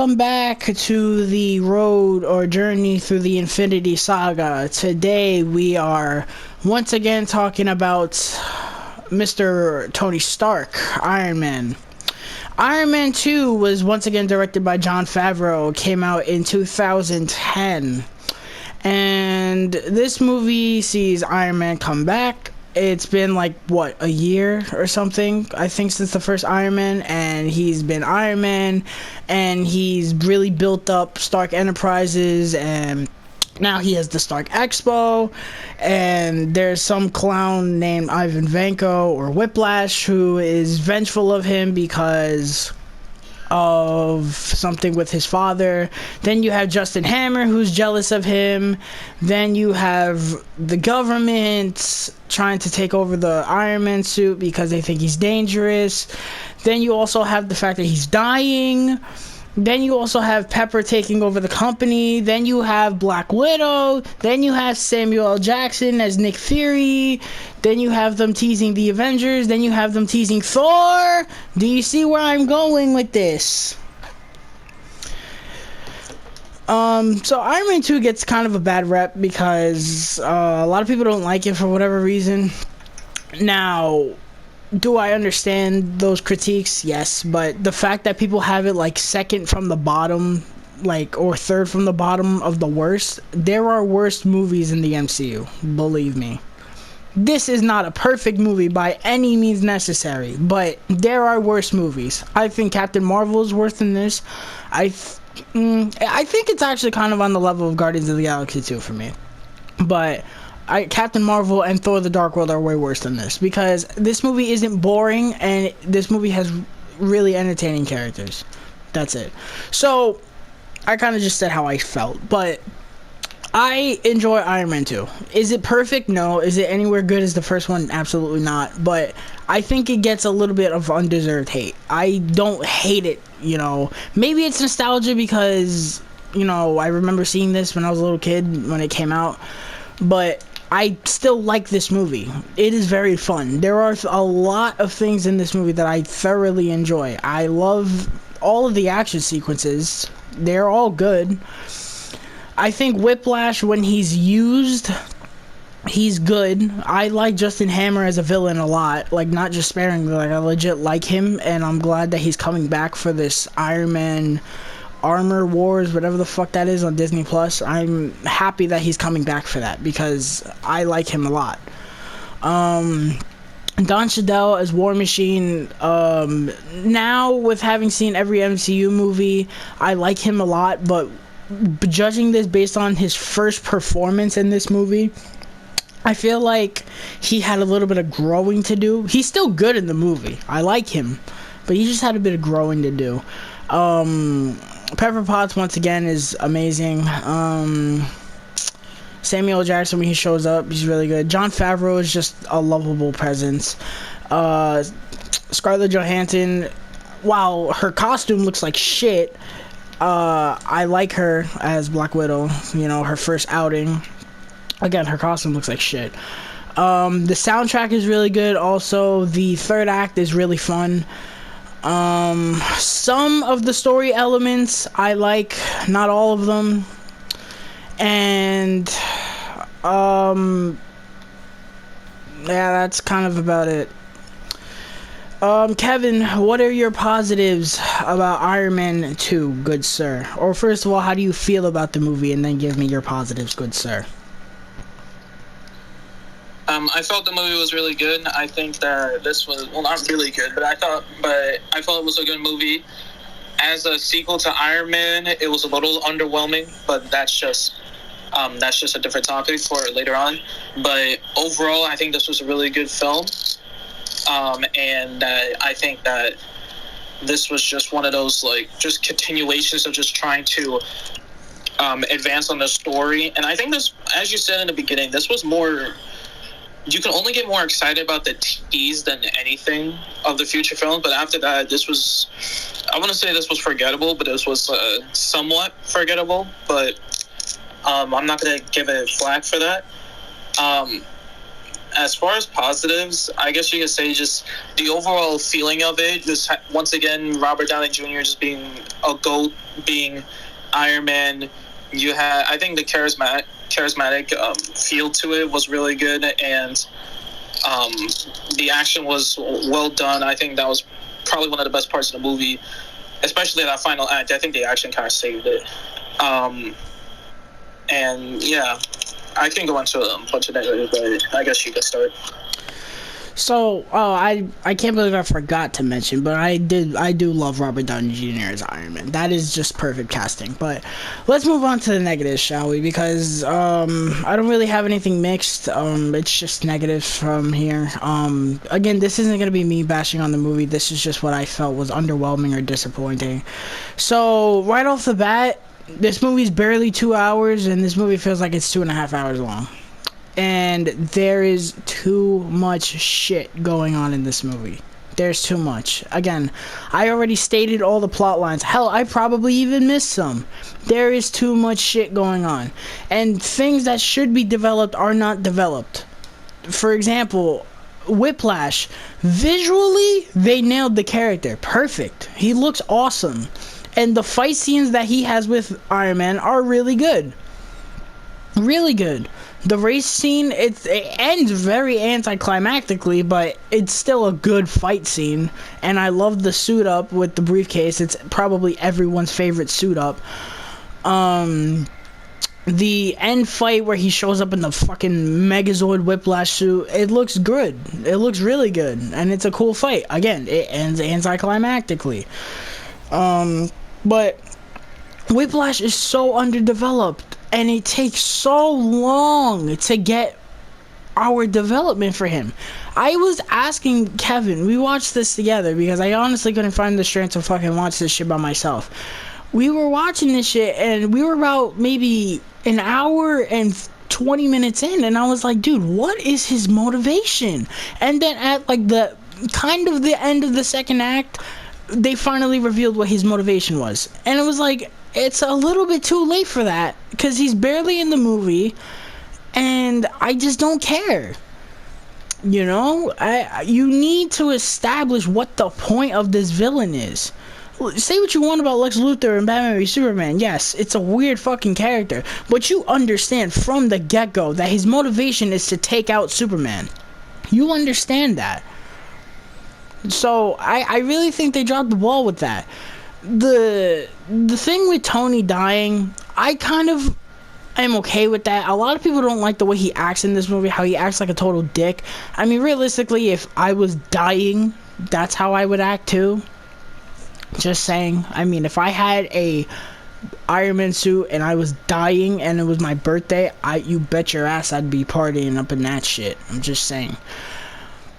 Welcome back to the road or journey through the Infinity Saga. Today we are once again talking about Mr. Tony Stark, Iron Man. Iron Man 2 was once again directed by Jon Favreau, came out in 2010. And this movie sees Iron Man come back. It's been like, what, a year or something, I think, since the first Iron Man, and he's been Iron Man, and he's really built up Stark Enterprises, and now he has the Stark Expo, and there's some clown named Ivan Vanko, or Whiplash, who is vengeful of him because of something with his father. Then you have Justin Hammer, who's jealous of him. Then you have the government trying to take over the Iron Man suit because they think he's dangerous. Then you also have the fact that he's dying. Then you also have Pepper taking over the company. Then you have Black Widow. Then you have Samuel L. Jackson as Nick Fury. Then you have them teasing the Avengers. Then you have them teasing Thor. Do you see where I'm going with this? So Iron Man 2 gets kind of a bad rep because a lot of people don't like it for whatever reason. Now, do I understand those critiques? Yes, but the fact that people have it like second from the bottom, like, or third from the bottom of the worst, there are worse movies in the MCU, believe me. This is not a perfect movie by any means necessary, but there are worse movies. I think Captain Marvel is worse than this. I think it's actually kind of on the level of Guardians of the Galaxy 2 for me, but Captain Marvel and Thor: The Dark World are way worse than this, because this movie isn't boring, and this movie has really entertaining characters. That's it. So, I kind of just said how I felt, but I enjoy Iron Man 2. Is it perfect? No. Is it anywhere good as the first one? Absolutely not. But I think it gets a little bit of undeserved hate. I don't hate it, you know. Maybe it's nostalgia because, you know, I remember seeing this when I was a little kid when it came out, but I still like this movie. It is very fun. There are a lot of things in this movie that I thoroughly enjoy. I love all of the action sequences. They're all good. I think Whiplash, when he's used, he's good. I like Justin Hammer as a villain a lot. Like, not just sparingly. Like, I legit like him, and I'm glad that he's coming back for this Iron Man Armor Wars, whatever the fuck that is, on Disney Plus. I'm happy that he's coming back for that because I like him a lot. Don Cheadle as War Machine. Now, with having seen every MCU movie, I like him a lot, but judging this based on his first performance in this movie, I feel like he had a little bit of growing to do. He's still good in the movie. I like him, but he just had a bit of growing to do. Pepper Potts, once again, is amazing. Samuel L. Jackson, when he shows up, he's really good. Jon Favreau is just a lovable presence. Scarlett Johansson, while her costume looks like shit, I like her as Black Widow. You know, her first outing. Again, her costume looks like shit. The soundtrack is really good. Also, the third act is really fun. Some of the story elements I like, not all of them. And yeah, that's kind of about it. Kevin, what are your positives about Iron Man 2, good sir? Or first of all, how do you feel about the movie, and then give me your positives, good sir. I felt the movie was really good. I think that this was, well, not really good, but I felt it was a good movie. As a sequel to Iron Man, it was a little underwhelming, but that's just a different topic for later on. But overall, I think this was a really good film. And I think that this was just one of those, like, just continuations of just trying to advance on the story. And I think this, as you said in the beginning, this was more, you can only get more excited about the tease than anything of the future film. But after that, this was, I want to say this was forgettable, but this was somewhat forgettable. But I'm not going to give it flack for that. as far as positives, I guess you could say just the overall feeling of it. Just once again, Robert Downey Jr. just being a GOAT, being Iron Man. You had, I think, the charismatic feel to it was really good, and the action was well done. I think that was probably one of the best parts of the movie, especially that final act. I think the action kind of saved it. And yeah, I can go into a bunch of negatives, but I guess you could start. So, I can't believe I forgot to mention, but I do love Robert Downey Jr. as Iron Man. That is just perfect casting. But let's move on to the negatives, shall we? Because I don't really have anything mixed. It's just negatives from here. Again, this isn't gonna be me bashing on the movie. This is just what I felt was underwhelming or disappointing. So right off the bat, this movie's barely 2 hours, and this movie feels like it's 2.5 hours long. And there is too much shit going on in this movie. There's too much. Again, I already stated all the plot lines. Hell, I probably even missed some. There is too much shit going on. And things that should be developed are not developed. For example, Whiplash. Visually, they nailed the character. Perfect. He looks awesome. And the fight scenes that he has with Iron Man are really good. Really good. The race scene, it ends very anticlimactically, but it's still a good fight scene. And I love the suit up with the briefcase. It's probably everyone's favorite suit up. The end fight where he shows up in the fucking Megazord Whiplash suit, it looks good. It looks really good. And it's a cool fight. Again, it ends anticlimactically. But Whiplash is so underdeveloped. And it takes so long to get our development for him. I was asking Kevin, we watched this together because I honestly couldn't find the strength to fucking watch this shit by myself. We were watching this shit and we were about maybe an hour and 20 minutes in, and I was like, dude, what is his motivation? And then at like the kind of the end of the second act, they finally revealed what his motivation was. And it was like, it's a little bit too late for that because he's barely in the movie and I just don't care. You know, you need to establish what the point of this villain is. Say what you want about Lex Luthor and Batman v Superman. Yes, it's a weird fucking character, but you understand from the get-go that his motivation is to take out Superman. You understand that. So I really think they dropped the ball with that. The thing with Tony dying, I kind of am okay with that. A lot of people don't like the way he acts in this movie, how he acts like a total dick. I mean, realistically, if I was dying, that's how I would act too. Just saying. I mean, if I had a Iron Man suit and I was dying and it was my birthday, you bet your ass I'd be partying up in that shit. I'm just saying.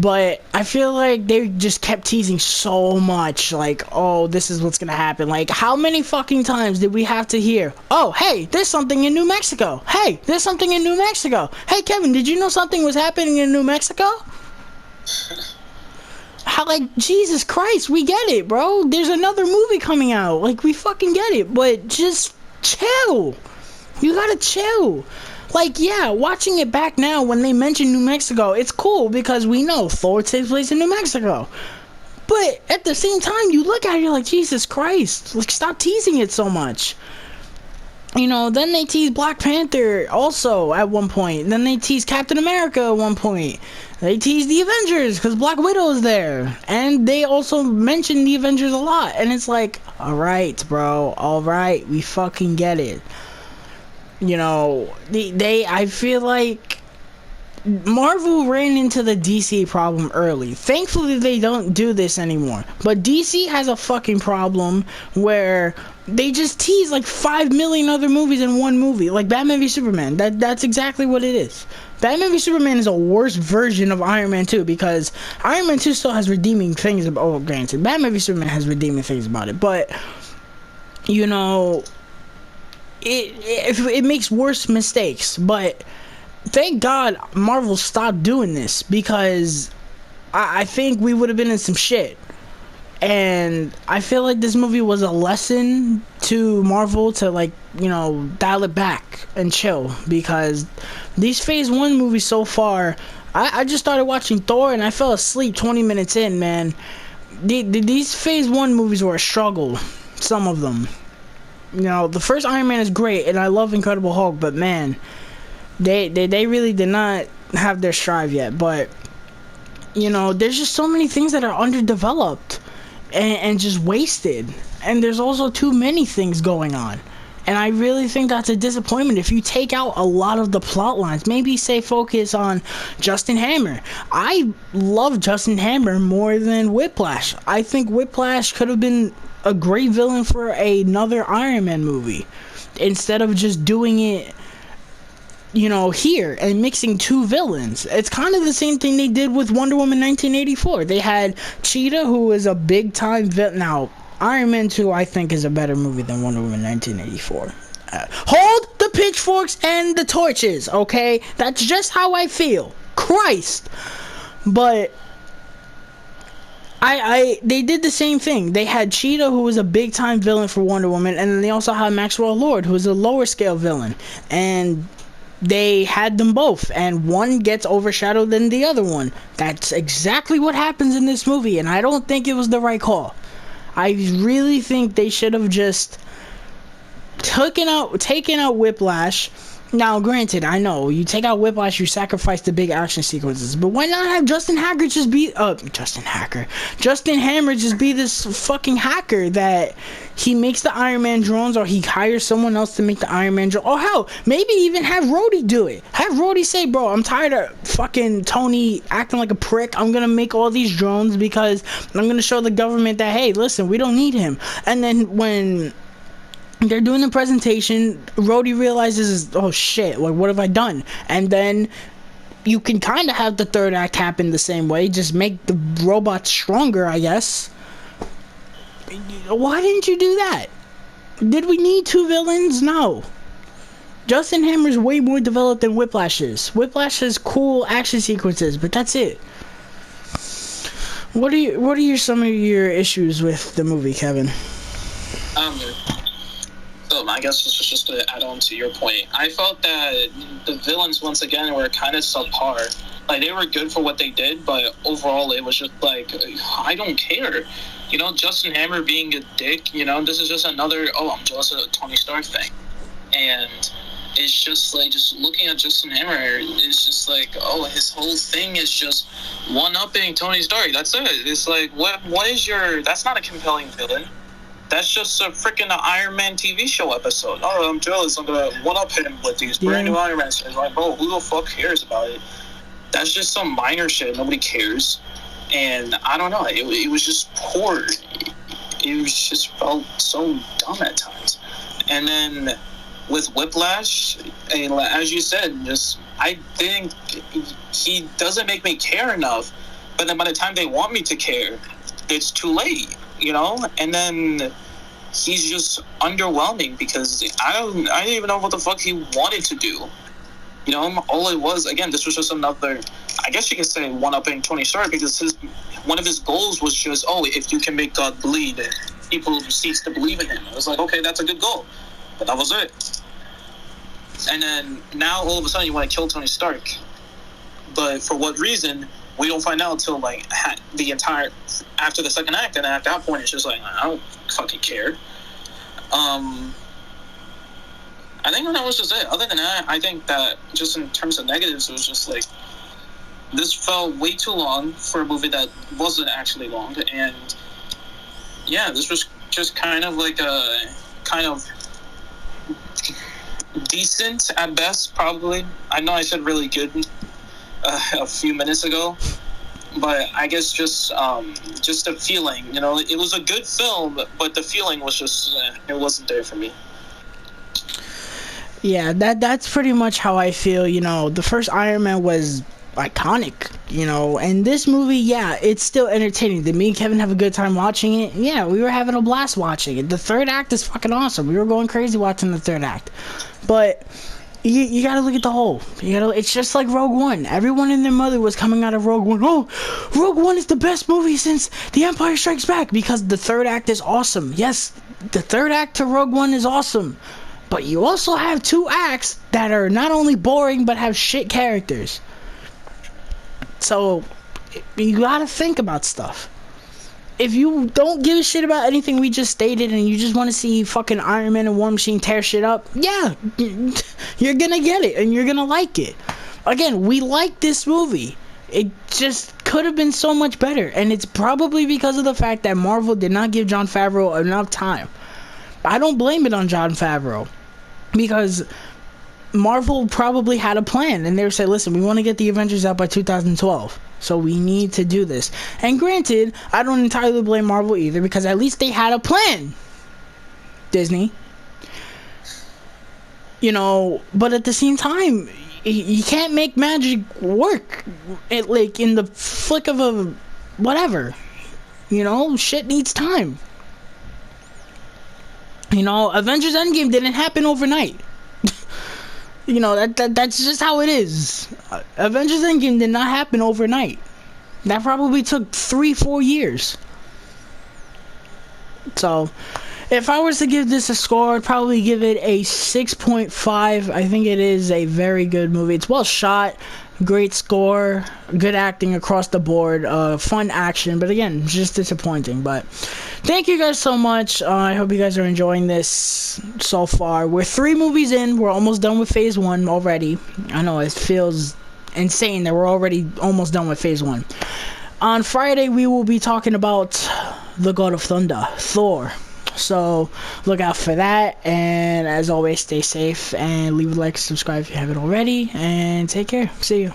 But I feel like they just kept teasing so much, like, oh, this is what's gonna happen. Like, how many fucking times did we have to hear, oh, hey, there's something in New Mexico. Hey, there's something in New Mexico. Hey, Kevin, did you know something was happening in New Mexico? How, like, Jesus Christ, we get it, bro. There's another movie coming out. Like, we fucking get it. But just chill. You gotta chill. Like, yeah, watching it back now when they mention New Mexico, it's cool because we know Thor takes place in New Mexico. But at the same time, you look at it, you're like, Jesus Christ, like, stop teasing it so much. You know, then they tease Black Panther also at one point. Then they tease Captain America at one point. They tease the Avengers because Black Widow is there. And they also mention the Avengers a lot. And it's like, alright, bro, alright, we fucking get it. You know, I feel like Marvel ran into the DC problem early. Thankfully, they don't do this anymore. But DC has a fucking problem where they just tease like 5 million other movies in one movie. Like Batman v Superman. That's exactly what it is. Batman v Superman is a worse version of Iron Man 2 because Iron Man 2 still has redeeming things about, oh, granted, Batman v Superman has redeeming things about it. But, you know, it makes worse mistakes. But thank God Marvel stopped doing this because I think we would have been in some shit. And I feel like this movie was a lesson to Marvel to, like, you know, dial it back and chill, because these phase 1 movies so far, I just started watching Thor and I fell asleep 20 minutes in, man. These Phase 1 movies were a struggle. Some of them. You know, the first Iron Man is great, and I love Incredible Hulk, but man, they really did not have their strive yet. But, you know, there's just so many things that are underdeveloped and just wasted. And there's also too many things going on. And I really think that's a disappointment. If you take out a lot of the plot lines, maybe say focus on Justin Hammer. I love Justin Hammer more than Whiplash. I think Whiplash could have been a great villain for another Iron Man movie, instead of just doing it, you know, here and mixing two villains. It's kind of the same thing they did with Wonder Woman 1984. They had Cheetah, who was a big time villain. Now, Iron Man 2, I think, is a better movie than Wonder Woman 1984. Hold the pitchforks and the torches, okay? That's just how I feel. Christ. But they did the same thing. They had Cheetah, who was a big time villain for Wonder Woman, and then they also had Maxwell Lord, who was a lower scale villain. And they had them both, and one gets overshadowed than the other one. That's exactly what happens in this movie, and I don't think it was the right call. I really think they should have just taken out Whiplash. Now, granted, I know you take out Whiplash, you sacrifice the big action sequences, but why not have Justin Hammer just be this fucking hacker that he makes the Iron Man drones, or he hires someone else to make the Iron Man drone, or hell, maybe even have Rhodey do it. Have Rhodey say, bro, I'm tired of fucking Tony acting like a prick. I'm gonna make all these drones because I'm gonna show the government that, hey, listen, we don't need him. And then when they're doing the presentation, Rhodey realizes, oh shit, like, what have I done? And then you can kind of have the third act happen the same way, just make the robots stronger, I guess. Why didn't you do that? Did we need two villains? No. Justin Hammer's way more developed than Whiplash is. Whiplash has cool action sequences, but that's it. What are some of your issues with the movie, Kevin? So I guess this is just to add on to your point. I felt that the villains, once again, were kind of subpar. Like, they were good for what they did, but overall it was just like, I don't care. You know, Justin Hammer being a dick, you know, this is just another, I'm jealous of Tony Stark thing. And it's just like, just looking at Justin Hammer, it's just like, his whole thing is just one-upping Tony Stark. That's it. It's like, what is your, that's not a compelling villain. That's just a freaking Iron Man TV show episode. Oh, I'm jealous. I'm going to one-up him with these brand new Iron Man shows. Like, bro, who the fuck cares about it? That's just some minor shit. Nobody cares. And I don't know. It was just poor. It was just felt so dumb at times. And then with Whiplash, as you said, I think he doesn't make me care enough. But then by the time they want me to care, it's too late. You know, and then he's just underwhelming because I didn't even know what the fuck he wanted to do. You know, all it was, again, this was just another, I guess you could say, one-upping Tony Stark, because one of his goals was just, if you can make God bleed, people cease to believe in him. I was like, okay, that's a good goal, but that was it. And then now all of a sudden you want to kill Tony Stark, but for what reason? We don't find out until, like, after the second act, and at that point, it's just like, I don't fucking care. I think that was just it. Other than that, I think that, just in terms of negatives, it was just, like, this felt way too long for a movie that wasn't actually long, and, yeah, this was just kind of like a, decent at best, probably. I know I said really good a few minutes ago, but I guess just a feeling, you know, it was a good film, but the feeling was just it wasn't there for me. Yeah, that's pretty much how I feel. You know, the first Iron Man was iconic, you know, and this movie, yeah, it's still entertaining. Did me and Kevin have a good time watching it? Yeah, we were having a blast watching it. The third act is fucking awesome. We were going crazy watching the third act, but you gotta look at the whole. It's just like Rogue One. Everyone and their mother was coming out of Rogue One. Oh, Rogue One is the best movie since The Empire Strikes Back, because the third act is awesome. Yes, the third act to Rogue One is awesome, but you also have two acts that are not only boring but have shit characters. So you gotta think about stuff. If you don't give a shit about anything we just stated and you just want to see fucking Iron Man and War Machine tear shit up, yeah, you're gonna get it and you're gonna like it. Again, we like this movie. It just could have been so much better, and it's probably because of the fact that Marvel did not give Jon Favreau enough time. I don't blame it on Jon Favreau, because Marvel probably had a plan, and they said, listen, we want to get the Avengers out by 2012, so we need to do this. And granted, I don't entirely blame Marvel either, because at least they had a plan, Disney. You know, but at the same time, you can't make magic work like in the flick of a whatever. You know, shit needs time. You know, Avengers Endgame didn't happen overnight. You know, that's just how it is. Avengers Endgame did not happen overnight. That probably took 3-4 years. So, if I was to give this a score, I'd probably give it a 6.5. I think it is a very good movie. It's well shot, great score, good acting across the board, fun action, but again, just disappointing. But thank you guys so much. I hope you guys are enjoying this so far. We're 3 movies in. We're almost done with phase 1 already. I know it feels insane that we're already almost done with phase 1. On Friday, we will be talking about the God of Thunder, Thor. So look out for that, and as always, stay safe and leave a like, subscribe if you haven't already, and take care. See you.